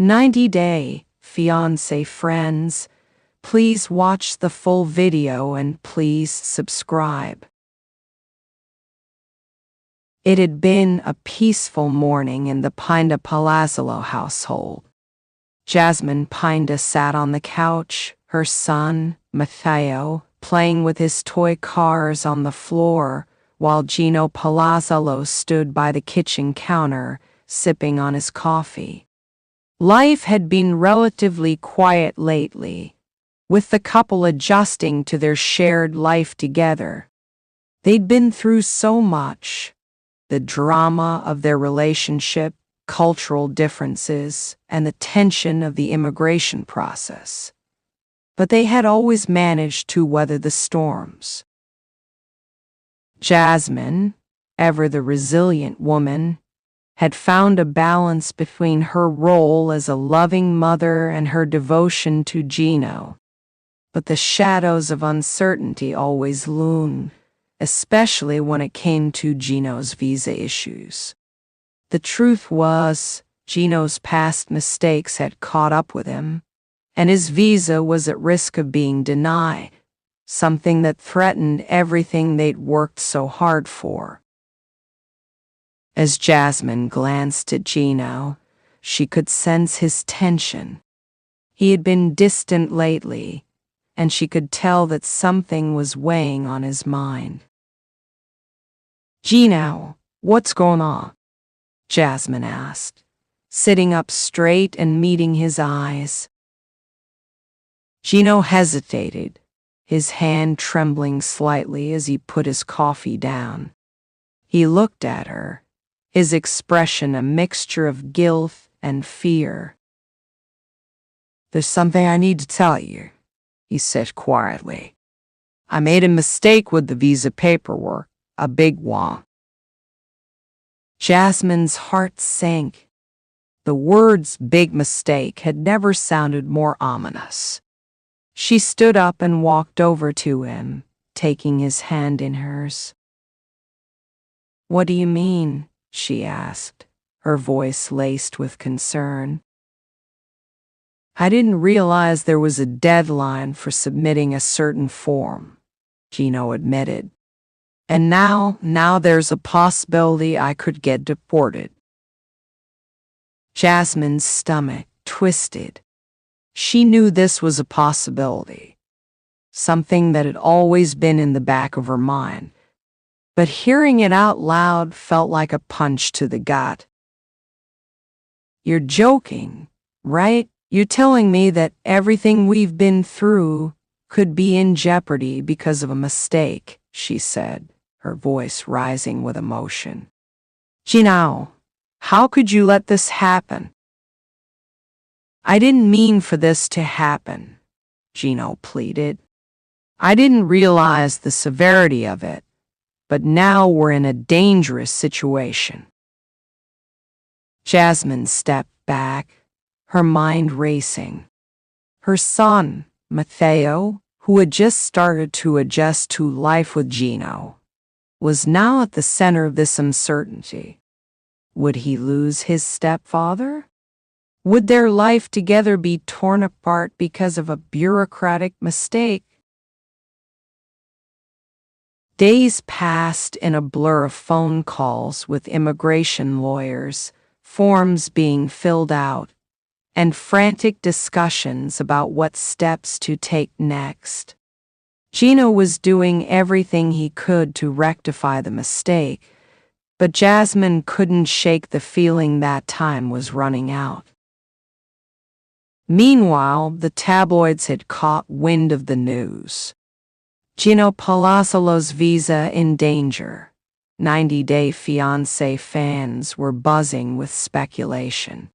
90-day fiancé friends, please watch the full video and please subscribe. It had been a peaceful morning in the Pineda Palazzolo household. Jasmine Pineda sat on the couch, her son, Matteo, playing with his toy cars on the floor, while Gino Palazzolo stood by the kitchen counter, sipping on his coffee. Life had been relatively quiet lately, with the couple adjusting to their shared life together. They'd been through so much: the drama of their relationship, cultural differences, and the tension of the immigration process. But they had always managed to weather the storms. Jasmine, ever the resilient woman, had found a balance between her role as a loving mother and her devotion to Gino. But the shadows of uncertainty always loomed, especially when it came to Gino's visa issues. The truth was, Gino's past mistakes had caught up with him, and his visa was at risk of being denied, something that threatened everything they'd worked so hard for. As Jasmine glanced at Gino, she could sense his tension. He had been distant lately, and she could tell that something was weighing on his mind. "Gino, what's going on?" Jasmine asked, sitting up straight and meeting his eyes. Gino hesitated, his hand trembling slightly as he put his coffee down. He looked at her, his expression a mixture of guilt and fear. "There's something I need to tell you," he said quietly. "I made a mistake with the visa paperwork, a big one." Jasmine's heart sank. The words "big mistake" had never sounded more ominous. She stood up and walked over to him, taking his hand in hers. "What do you mean?" she asked, her voice laced with concern. "I didn't realize there was a deadline for submitting a certain form," Gino admitted. "And now there's a possibility I could get deported." Jasmine's stomach twisted. She knew this was a possibility, something that had always been in the back of her mind, but hearing it out loud felt like a punch to the gut. "You're joking, right? You're telling me that everything we've been through could be in jeopardy because of a mistake," she said, her voice rising with emotion. "Gino, how could you let this happen?" "I didn't mean for this to happen," Gino pleaded. "I didn't realize the severity of it, but now we're in a dangerous situation." Jasmine stepped back, her mind racing. Her son, Matteo, who had just started to adjust to life with Gino, was now at the center of this uncertainty. Would he lose his stepfather? Would their life together be torn apart because of a bureaucratic mistake? Days passed in a blur of phone calls with immigration lawyers, forms being filled out, and frantic discussions about what steps to take next. Gino was doing everything he could to rectify the mistake, but Jasmine couldn't shake the feeling that time was running out. Meanwhile, the tabloids had caught wind of the news. Gino Palazzolo's visa in danger. 90-day fiancé fans were buzzing with speculation.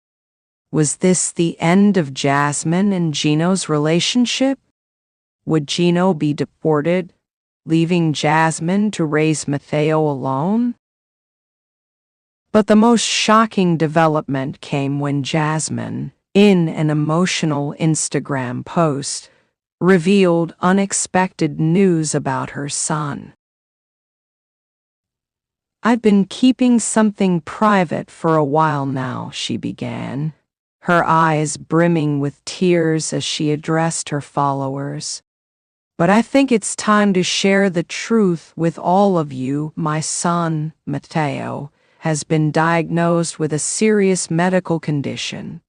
Was this the end of Jasmine and Gino's relationship? Would Gino be deported, leaving Jasmine to raise Matteo alone? But the most shocking development came when Jasmine, in an emotional Instagram post, revealed unexpected news about her son. "I've been keeping something private for a while now," she began, her eyes brimming with tears as she addressed her followers. "But I think it's time to share the truth with all of you. My son, Matteo, has been diagnosed with a serious medical condition,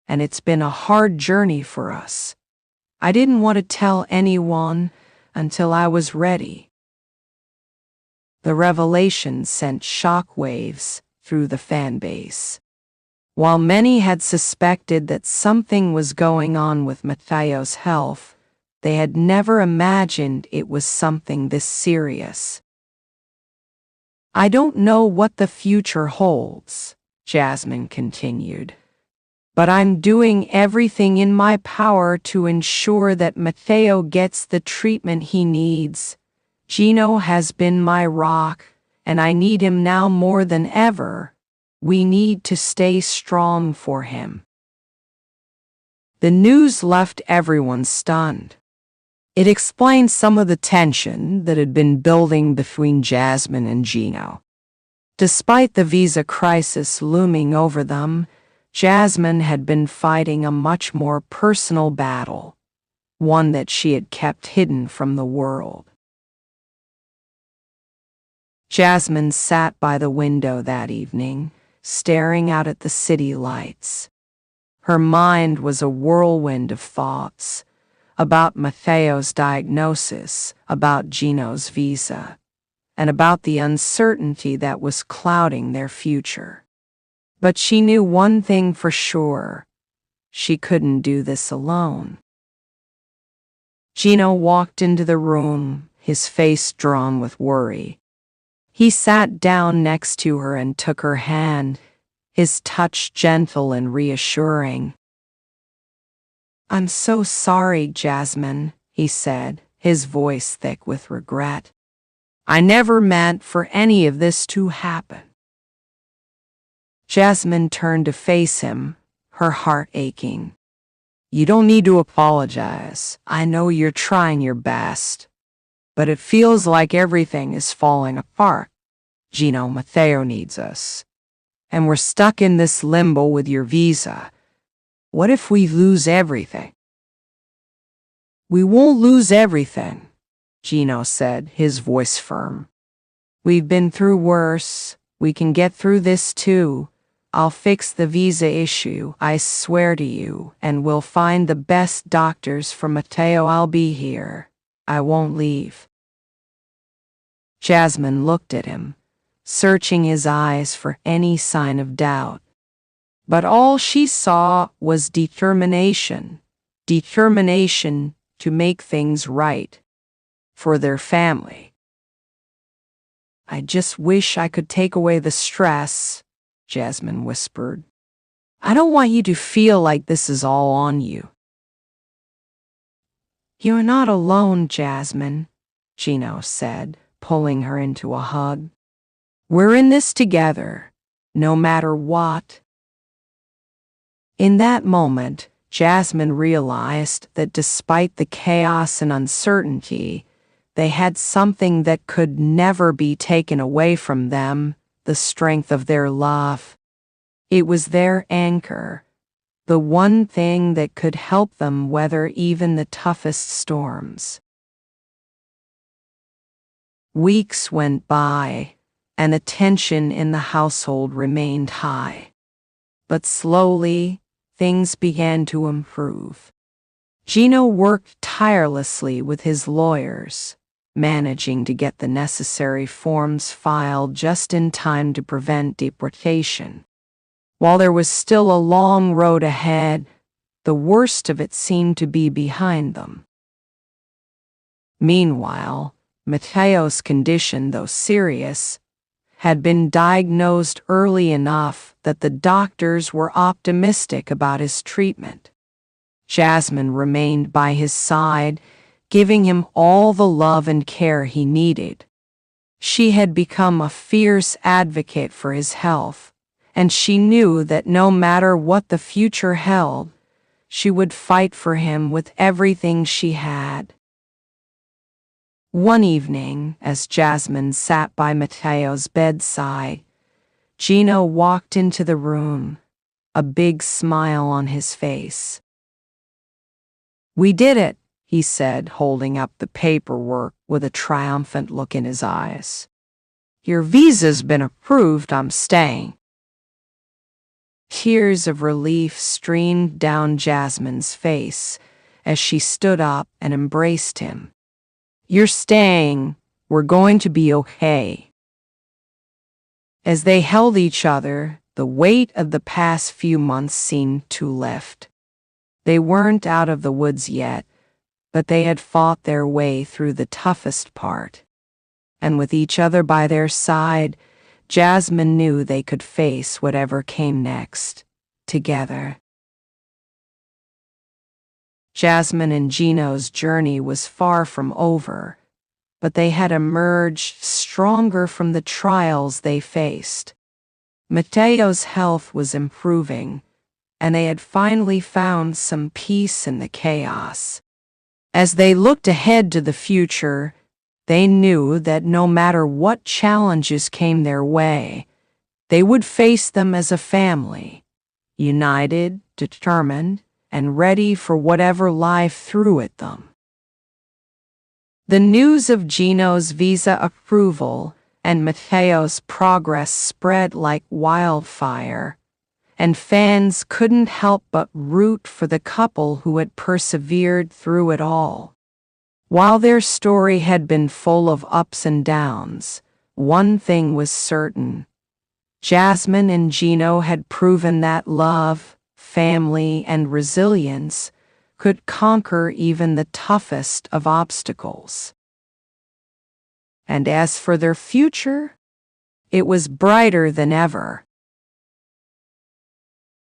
and it's been a hard journey for us. I didn't want to tell anyone until I was ready." The revelation sent shockwaves through the fan base. While many had suspected that something was going on with Matteo's health, they had never imagined it was something this serious. "I don't know what the future holds," Jasmine continued, "but I'm doing everything in my power to ensure that Matteo gets the treatment he needs. Gino has been my rock, and I need him now more than ever. We need to stay strong for him." The news left everyone stunned. It explained some of the tension that had been building between Jasmine and Gino. Despite the visa crisis looming over them, Jasmine had been fighting a much more personal battle, one that she had kept hidden from the world. Jasmine sat by the window that evening, staring out at the city lights. Her mind was a whirlwind of thoughts about Matteo's diagnosis, about Gino's visa, and about the uncertainty that was clouding their future. But she knew one thing for sure: she couldn't do this alone. Gino walked into the room, his face drawn with worry. He sat down next to her and took her hand, his touch gentle and reassuring. "I'm so sorry, Jasmine," he said, his voice thick with regret. "I never meant for any of this to happen." Jasmine turned to face him, her heart aching. "You don't need to apologize. I know you're trying your best. But it feels like everything is falling apart. Gino, Matteo needs us. And we're stuck in this limbo with your visa. What if we lose everything?" "We won't lose everything," Gino said, his voice firm. "We've been through worse. We can get through this too. I'll fix the visa issue, I swear to you, and we'll find the best doctors for Matteo. I'll be here. I won't leave." Jasmine looked at him, searching his eyes for any sign of doubt. But all she saw was determination to make things right for their family. "I just wish I could take away the stress," Jasmine whispered. "I don't want you to feel like this is all on you." "You're not alone, Jasmine," Gino said, pulling her into a hug. "We're in this together, no matter what." In that moment, Jasmine realized that despite the chaos and uncertainty, they had something that could never be taken away from them: the strength of their love. It was their anchor, the one thing that could help them weather even the toughest storms. Weeks went by, and the tension in the household remained high. But slowly, things began to improve. Gino worked tirelessly with his lawyers, managing to get the necessary forms filed just in time to prevent deportation. While there was still a long road ahead, the worst of it seemed to be behind them. Meanwhile, Matteo's condition, though serious, had been diagnosed early enough that the doctors were optimistic about his treatment. Jasmine remained by his side, giving him all the love and care he needed. She had become a fierce advocate for his health, and she knew that no matter what the future held, she would fight for him with everything she had. One evening, as Jasmine sat by Matteo's bedside, Gino walked into the room, a big smile on his face. "We did it," he said, holding up the paperwork with a triumphant look in his eyes. "Your visa's been approved. I'm staying." Tears of relief streamed down Jasmine's face as she stood up and embraced him. "You're staying. We're going to be okay." As they held each other, the weight of the past few months seemed to lift. They weren't out of the woods yet, but they had fought their way through the toughest part. And with each other by their side, Jasmine knew they could face whatever came next, together. Jasmine and Gino's journey was far from over, but they had emerged stronger from the trials they faced. Mateo's health was improving, and they had finally found some peace in the chaos. As they looked ahead to the future, they knew that no matter what challenges came their way, they would face them as a family, united, determined, and ready for whatever life threw at them. The news of Gino's visa approval and Mateo's progress spread like wildfire, and fans couldn't help but root for the couple who had persevered through it all. While their story had been full of ups and downs, one thing was certain. Jasmine and Gino had proven that love, family, and resilience could conquer even the toughest of obstacles. And as for their future, it was brighter than ever.